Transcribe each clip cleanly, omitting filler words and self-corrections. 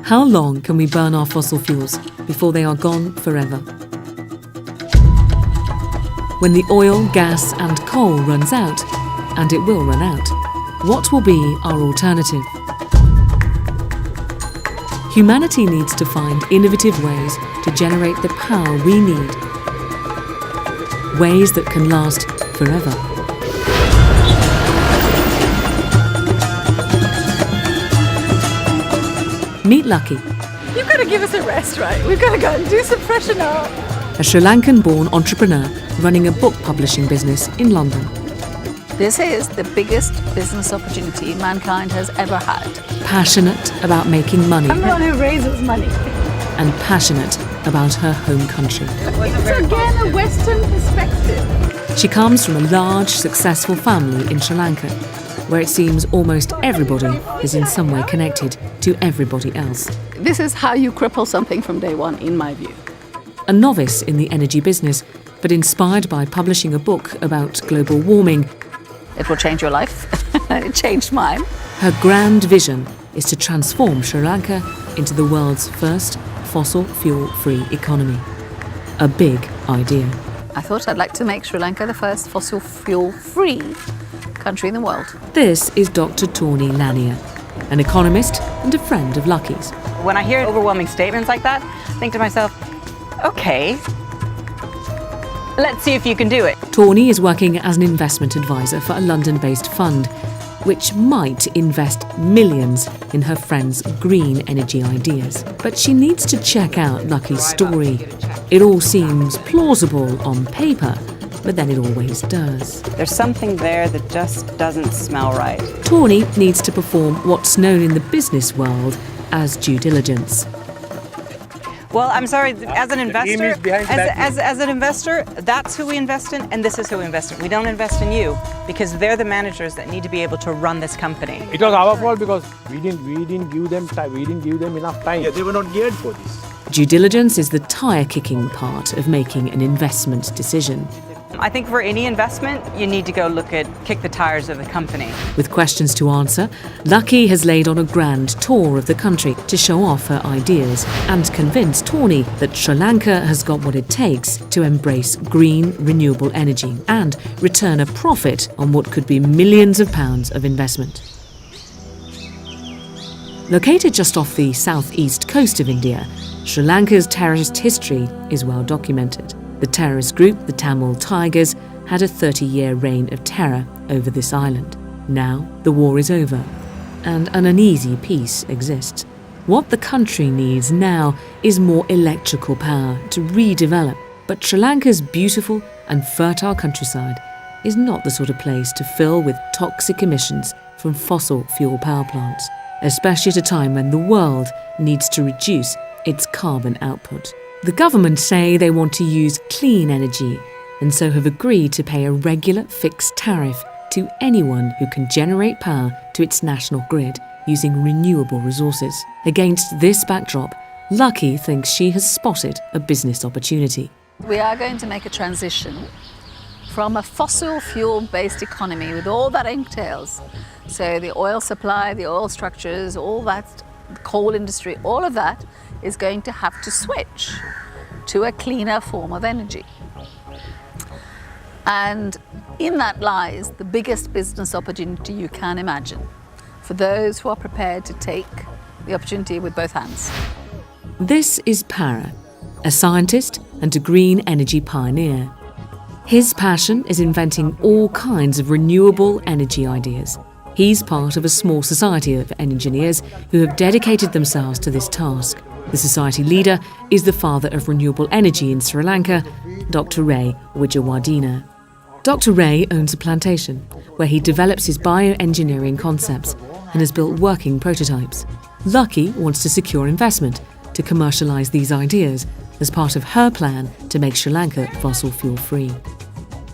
How long can we burn our fossil fuels before they are gone forever? When the oil, gas and coal runs out, and it will run out, what will be our alternative? Humanity needs to find innovative ways to generate the power we need. Ways that can last forever. Meet Lucky. You've got to give us a rest, right? We've got to go and do some freshen up. A Sri Lankan-born entrepreneur running a book publishing business in London. This is the biggest business opportunity mankind has ever had. Passionate about making money. I'm the one who raises money. And passionate about her home country. It's again a Western perspective. She comes from a large, successful family in Sri Lanka, where it seems almost everybody is in some way connected to everybody else. This is how you cripple something from day one, in my view. A novice in the energy business, but inspired by publishing a book about global warming. It will change your life. It changed mine. Her grand vision is to transform Sri Lanka into the world's first fossil fuel-free economy. A big idea. I thought I'd like to make Sri Lanka the first fossil fuel-free country in the world. This is Dr. Tawny Lanier, an economist and a friend of Lucky's. When I hear overwhelming statements like that, I think to myself, okay, let's see if you can do it. Tawny is working as an investment advisor for a London-based fund, which might invest millions in her friend's green energy ideas. But she needs to check out Lucky's story. It all seems plausible on paper, but then it always does. There's something there that just doesn't smell right. Tawny needs to perform what's known in the business world as due diligence. Well, I'm sorry, as an investor, as an investor, that's who we invest in, and this is who we invest in. We don't invest in you because they're the managers that need to be able to run this company. It was our fault because we didn't give them time. We didn't give them enough time. Yeah, they were not geared for this. Due diligence is the tire-kicking part of making an investment decision. I think for any investment, you need to go kick the tires of the company. With questions to answer, Lucky has laid on a grand tour of the country to show off her ideas and convince Tawny that Sri Lanka has got what it takes to embrace green, renewable energy and return a profit on what could be millions of pounds of investment. Located just off the southeast coast of India, Sri Lanka's terrorist history is well documented. The terrorist group, the Tamil Tigers, had a 30-year reign of terror over this island. Now, the war is over, and an uneasy peace exists. What the country needs now is more electrical power to redevelop. But Sri Lanka's beautiful and fertile countryside is not the sort of place to fill with toxic emissions from fossil fuel power plants, especially at a time when the world needs to reduce its carbon output. The government say they want to use clean energy and so have agreed to pay a regular fixed tariff to anyone who can generate power to its national grid using renewable resources. Against this backdrop, Lucky thinks she has spotted a business opportunity. We are going to make a transition from a fossil fuel-based economy with all that entails. So the oil supply, the oil structures, all that, the coal industry, all of that is going to have to switch to a cleaner form of energy. And in that lies the biggest business opportunity you can imagine for those who are prepared to take the opportunity with both hands. This is Para, a scientist and a green energy pioneer. His passion is inventing all kinds of renewable energy ideas. He's part of a small society of engineers who have dedicated themselves to this task. The society leader is the father of renewable energy in Sri Lanka, Dr. Ray Wijewardena. Dr. Ray owns a plantation where he develops his bioengineering concepts and has built working prototypes. Lucky wants to secure investment to commercialise these ideas as part of her plan to make Sri Lanka fossil fuel-free.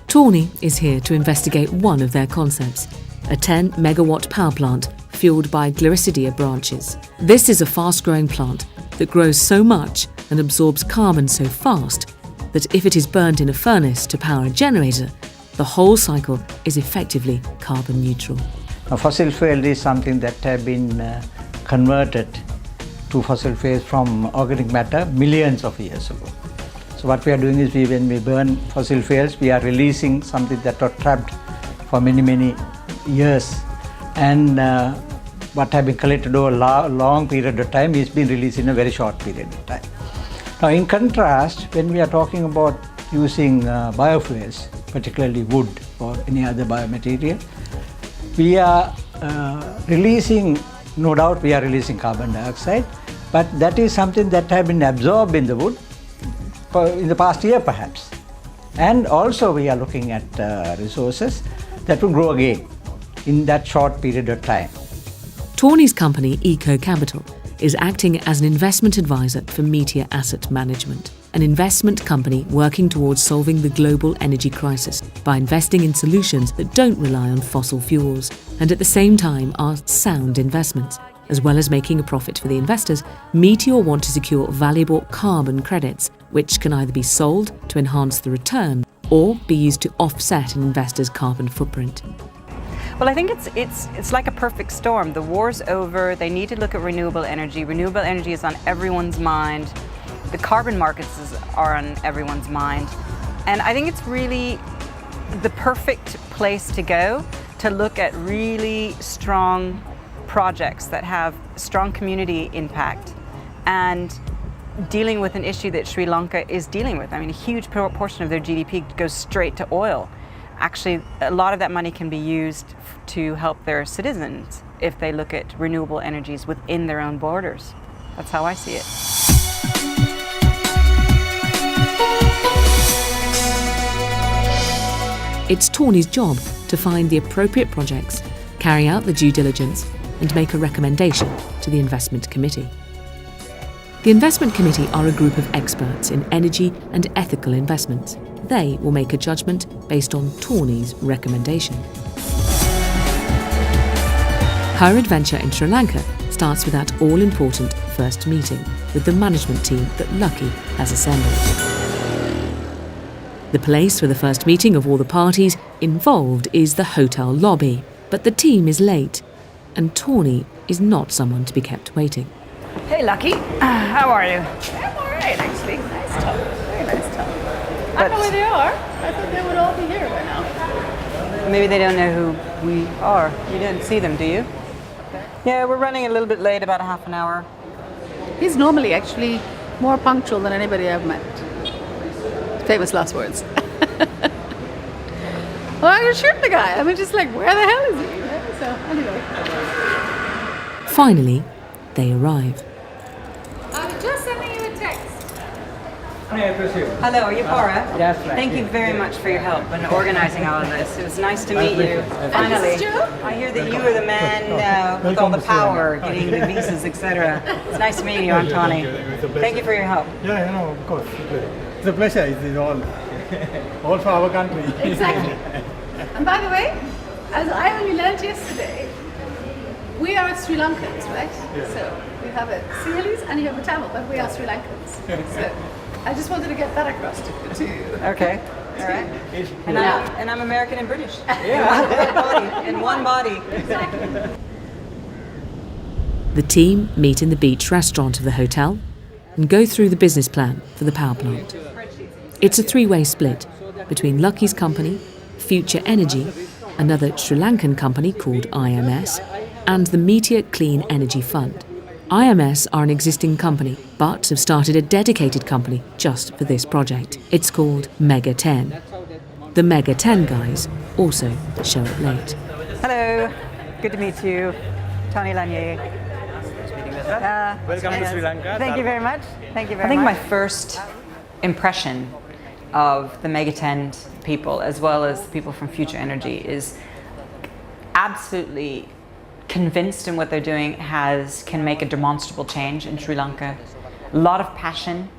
Tawny is here to investigate one of their concepts, a 10-megawatt power plant fueled by Glycidia branches. This is a fast-growing plant that grows so much and absorbs carbon so fast that if it is burned in a furnace to power a generator, the whole cycle is effectively carbon neutral. Fossil fuel is something that have been converted to fossil fuels from organic matter millions of years ago. So what we are doing is when we burn fossil fuels, we are releasing something that was trapped for many years, and what have been collected over a long period of time is being released in a very short period of time. Now in contrast, when we are talking about using biofuels, particularly wood or any other biomaterial, we are releasing, no doubt we are releasing carbon dioxide, but that is something that has been absorbed in the wood in the past year perhaps. And also we are looking at resources that will grow again in that short period of time. Tawny's company, Eco Capital, is acting as an investment advisor for Meteor Asset Management, an investment company working towards solving the global energy crisis by investing in solutions that don't rely on fossil fuels and at the same time are sound investments. As well as making a profit for the investors, Meteor want to secure valuable carbon credits, which can either be sold to enhance the return or be used to offset an investor's carbon footprint. Well, I think it's like a perfect storm. The war's over. They need to look at renewable energy. Renewable energy is on everyone's mind. The carbon markets are on everyone's mind. And I think it's really the perfect place to go to look at really strong projects that have strong community impact and dealing with an issue that Sri Lanka is dealing with. I mean, a huge portion of their GDP goes straight to oil. Actually, a lot of that money can be used to help their citizens if they look at renewable energies within their own borders. That's how I see it. It's Tawny's job to find the appropriate projects, carry out the due diligence, and make a recommendation to the investment committee. The investment committee are a group of experts in energy and ethical investments. They will make a judgment based on Tawny's recommendation. Her adventure in Sri Lanka starts with that all-important first meeting with the management team that Lucky has assembled. The place for the first meeting of all the parties involved is the hotel lobby, but the team is late, and Tawny is not someone to be kept waiting. Hey, Lucky. How are you? I'm all right, actually. Nice talk. Very nice talk. I don't know where they are. I thought they would all be here by now. Maybe they don't know who we are. You didn't see them, do you? Yeah, we're running a little bit late, about a half an hour. He's normally actually more punctual than anybody I've met. Famous last words. Well, I can shoot the guy. I mean, just like, where the hell is he? So, anyway. Finally, they arrive. I was just sending you a text. Hello, are you Para? Yes, right. Thank you very much for your help in organizing all of this. It was nice to meet you. Finally. I hear that you are the man with all the power, getting the visas, etc. It's nice to meet you. I'm Tawny. Thank you for your help. Yeah, you know, of course. It's a pleasure. It is all for our country. Exactly. And by the way, as I only learned yesterday, we are Sri Lankans, right? Yeah. So we have a Sinhalese and you have a Tamil, but we are Sri Lankans. So I just wanted to get that across to you. Okay. All right. And I'm American and British. Yeah. In one body. Exactly. The team meet in the beach restaurant of the hotel and go through the business plan for the power plant. It's a three-way split between Lucky's company, Future Energy, another Sri Lankan company called IMS, and the Meteor Clean Energy Fund. IMS are an existing company, but have started a dedicated company just for this project. It's called Mega 10. The Mega 10 guys also show up late. Hello. Good to meet you. Tawny Lanier. Welcome to Sri Lanka. Thank you very much. Thank you very much. I think my first impression of the Mega 10 people, as well as the people from Future Energy, is absolutely convinced in what they're doing can make a demonstrable change in Sri Lanka. A lot of passion.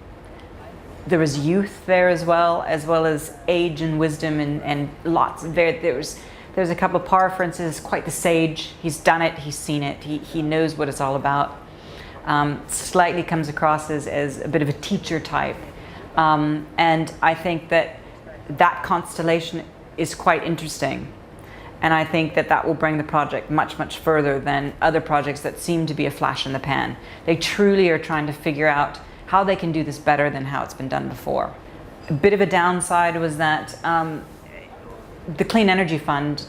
There was youth there as well as age and wisdom and lots. There's a couple of Para, for instance, quite the sage. He's done it, he's seen it, he knows what it's all about. Slightly comes across as a bit of a teacher type. And I think that constellation is quite interesting. And I think that that will bring the project much, much further than other projects that seem to be a flash in the pan. They truly are trying to figure out how they can do this better than how it's been done before. A bit of a downside was that the Clean Energy Fund,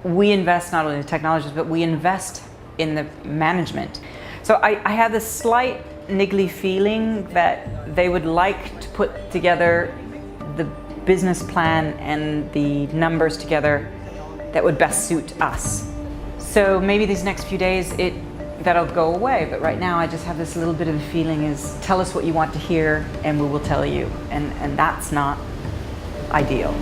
we invest not only in the technologies, but we invest in the management. So I have this slight niggly feeling that they would like to put together the business plan and the numbers together that would best suit us. So maybe these next few days that'll go away, but right now I just have this little bit of a feeling is tell us what you want to hear and we will tell you, and that's not ideal.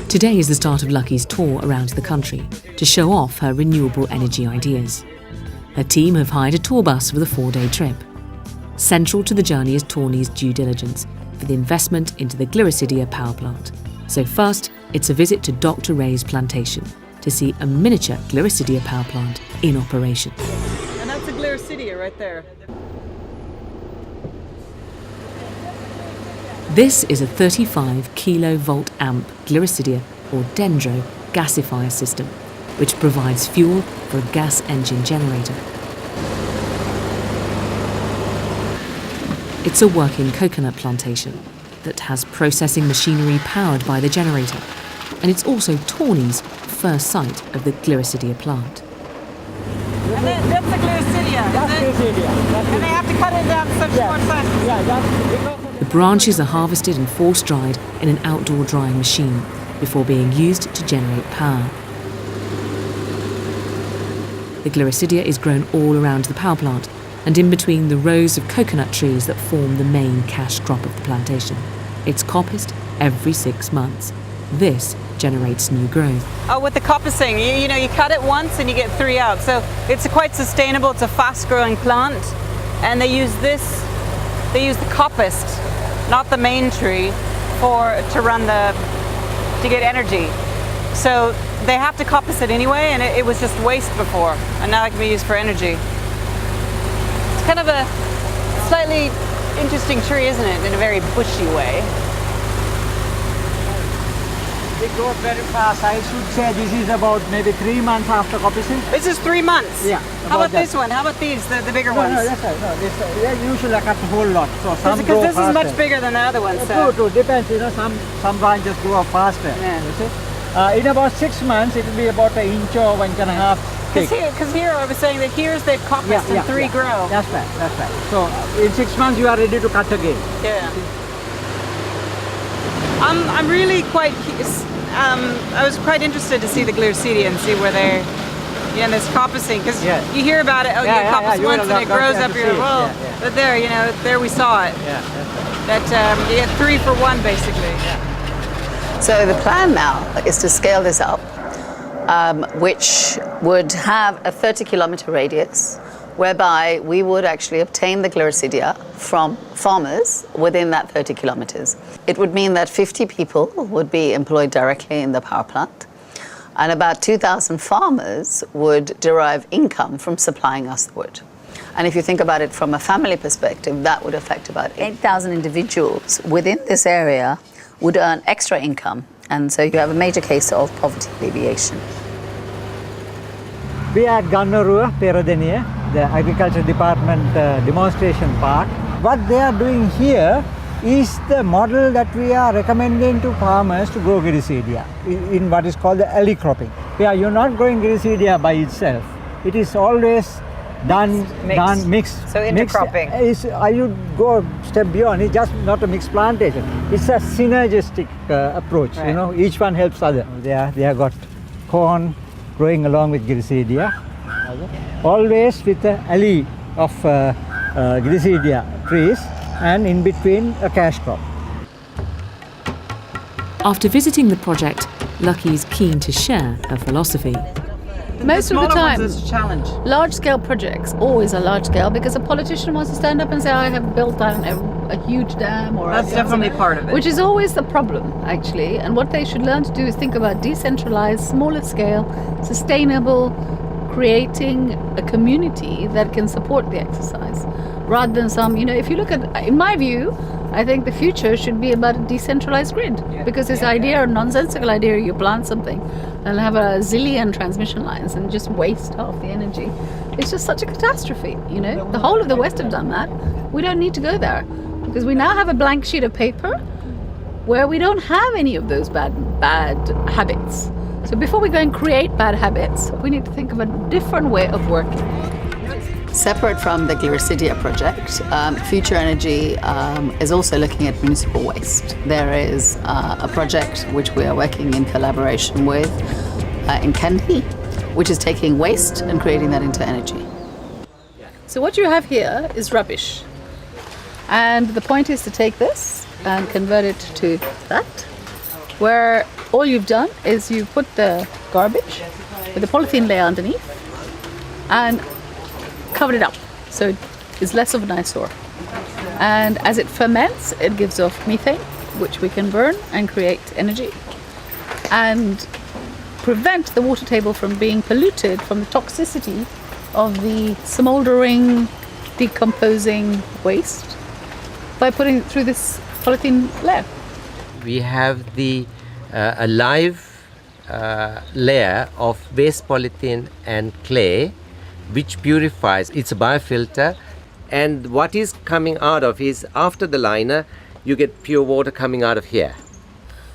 Today is the start of Lucky's tour around the country to show off her renewable energy ideas. Her team have hired a tour bus for the 4-day trip. Central to the journey is Tawny's due diligence for the investment into the Glycidia power plant. So first, it's a visit to Dr. Ray's plantation to see a miniature Glycidia power plant in operation. And that's the Glycidia right there. This is a 35 kilovolt amp Glycidia or Dendro gasifier system, which provides fuel for a gas engine generator. It's a working coconut plantation that has processing machinery powered by the generator, and it's also Tawny's first sight of the Glycidia plant. And that's the Glycidia. That's Glycidia. And they have to cut it down to such short sizes. Yeah, that's The branches are harvested and force dried in an outdoor drying machine before being used to generate power. The Glycidia is grown all around the power plant and in between the rows of coconut trees that form the main cash crop of the plantation. It's coppiced every 6 months. This generates new growth. Oh, with the coppicing, you know, you cut it once and you get 3 out. So it's quite sustainable. It's a fast-growing plant, and they use the coppiced, not the main tree, to get energy. So they have to coppice it anyway, and it was just waste before, and now it can be used for energy. It's kind of a slightly interesting tree, isn't it, in a very bushy way. It grows very fast. I should say this is about maybe 3 months after coppicing. This is 3 months? Yeah. How about this one? How about these, the bigger ones? No, that's right. No, they usually cut a whole lot. So some Because this grow is much faster. bigger than the other ones. So. True. Depends. You know, some branches grow faster. Yeah. You see? In about 6 months, it will be about 1 inch or 1.5 thick. Because here I was saying that here's they've coppiced and 3 grow. That's right. That's right. So in 6 months, you are ready to cut again. Yeah. I'm really quite. I was quite interested to see the Glycidia and see where they're. Yeah, this coppicing, because you hear about it. Oh, you coppice once and it grows up your well. But there, you know, there we saw it. Yeah, that's right. That you get 3 for 1 basically. So the plan now is to scale this up, which would have a 30-kilometer radius, whereby we would actually obtain the Glycidia from farmers within that 30 kilometers. It would mean that 50 people would be employed directly in the power plant, and about 2,000 farmers would derive income from supplying us the wood. And if you think about it from a family perspective, that would affect about 8,000 individuals within this area would earn extra income. And so you have a major case of poverty alleviation. We are at Gannarua, Peradeniya, the Agriculture Department demonstration park. What they are doing here is the model that we are recommending to farmers to grow Glycidia in what is called the alley cropping. Yeah, you're not growing Glycidia by itself. It is always mixed. So intercropping. I would go a step beyond. It's just not a mixed plantation. It's a synergistic approach. Right. You know, each one helps other. They have got corn growing along with Glycidia, always with an alley of Glycidia trees, and in between a cash crop. After visiting the project, Lucky is keen to share her philosophy. Most of the time, it's a challenge. large-scale projects always are large-scale because a politician wants to stand up and say, I have built, I don't know, a huge dam or That's definitely part of it. which is always the problem, actually. And what they should learn to do is think about decentralized, smaller scale, sustainable, creating a community that can support the exercise, rather than some, if you look at, in my view, I think the future should be about a decentralized grid, because this idea, a nonsensical idea, you plant something and have a zillion transmission lines and just waste half the energy. It's just such a catastrophe, The whole of the West have done that. We don't need to go there, because we now have a blank sheet of paper where we don't have any of those bad habits. So before we go and create bad habits, we need to think of a different way of working. Separate from the Gliricidia project, Future Energy is also looking at municipal waste. There is a project which we are working in collaboration with in Kandy, which is taking waste and creating that into energy. So what you have here is rubbish. And the point is to take this and convert it to that, where all you've done is you put the garbage with a polythene layer underneath and covered it up, so it's less of an eyesore. And as it ferments, it gives off methane, which we can burn and create energy and prevent the water table from being polluted from the toxicity of the smoldering, decomposing waste by putting it through this polythene layer. We have the a live layer of waste polythene and clay, which purifies. It's a biofilter, and what is coming out of is, after the liner, you get pure water coming out of here.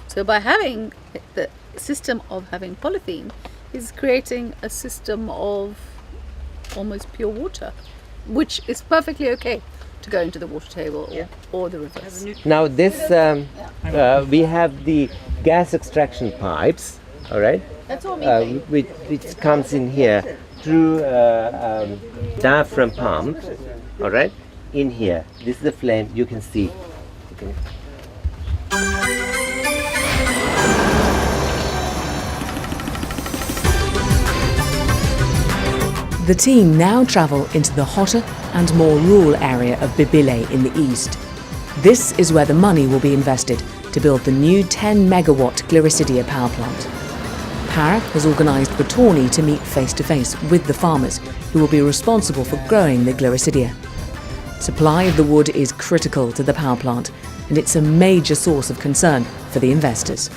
So by having the system of having polythene is creating a system of almost pure water, which is perfectly okay to go into the water table or the rivers. Now this, we have the gas extraction pipes, all right, That's all methane. which comes in here through diaphragm pump, all right, in here. This is the flame, you can see. Okay. The team now travel into the hotter and more rural area of Bibile in the east. This is where the money will be invested to build the new 10-megawatt Gliricidia power plant. Para has organised Batoni to meet face-to-face with the farmers who will be responsible for growing the Gliricidia. Supply of the wood is critical to the power plant, and it's a major source of concern for the investors.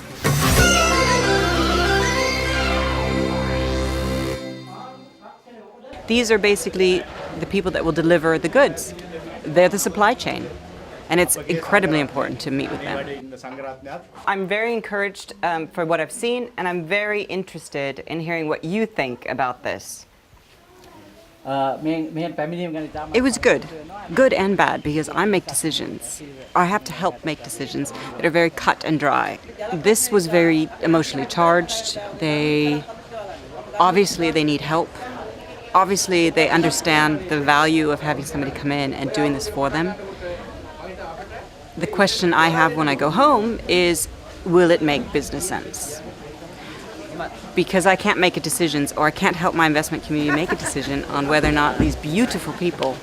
These are basically the people that will deliver the goods. They're the supply chain. And it's incredibly important to meet with them. I'm very encouraged for what I've seen, and I'm very interested in hearing what you think about this. It was good and bad, because I make decisions. I have to help make decisions that are very cut and dry. This was very emotionally charged. Obviously they need help. Obviously they understand the value of having somebody come in and doing this for them. The question I have when I go home is, will it make business sense? Because I can't make a decision, or I can't help my investment community make a decision on whether or not these beautiful people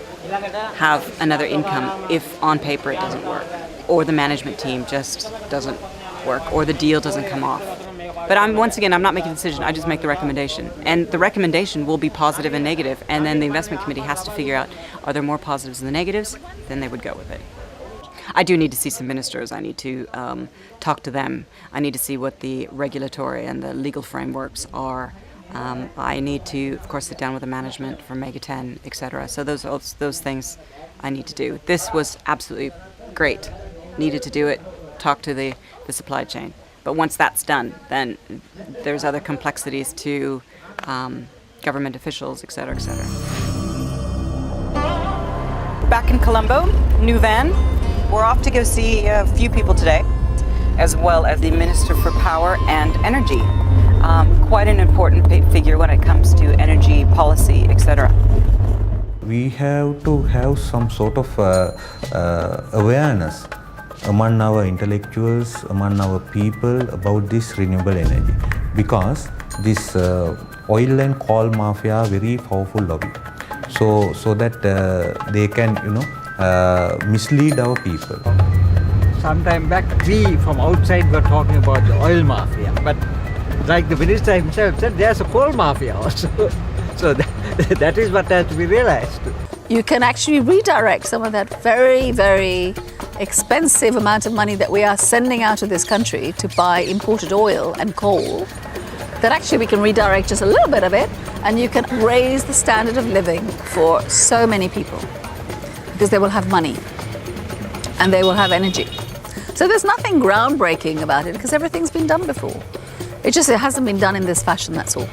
have another income if on paper it doesn't work, or the management team just doesn't work, or the deal doesn't come off. But I'm not making a decision, I just make the recommendation. And the recommendation will be positive and negative, and then the investment committee has to figure out, are there more positives than the negatives? Then they would go with it. I do need to see some ministers. I need to talk to them. I need to see what the regulatory and the legal frameworks are. I need to, of course, sit down with the management for Mega 10, etc. So those things I need to do. This was absolutely great. Needed to do it. Talk to the supply chain. But once that's done, then there's other complexities to government officials, etc., etc. Back in Colombo, new van. We're off to go see a few people today, as well as the Minister for Power and Energy. Quite an important figure when it comes to energy policy, etc. We have to have some sort of awareness among our intellectuals, among our people about this renewable energy, because this oil and coal mafia are very powerful lobby. So that they can, mislead our people. Some time back, we from outside were talking about the oil mafia, but like the minister himself said, there's a coal mafia also. So that is what has to be realized. You can actually redirect some of that very, very expensive amount of money that we are sending out of this country to buy imported oil and coal, that actually we can redirect just a little bit of it, and you can raise the standard of living for so many people, because they will have money and they will have energy. So there's nothing groundbreaking about it, because everything's been done before. It hasn't been done in this fashion, that's all.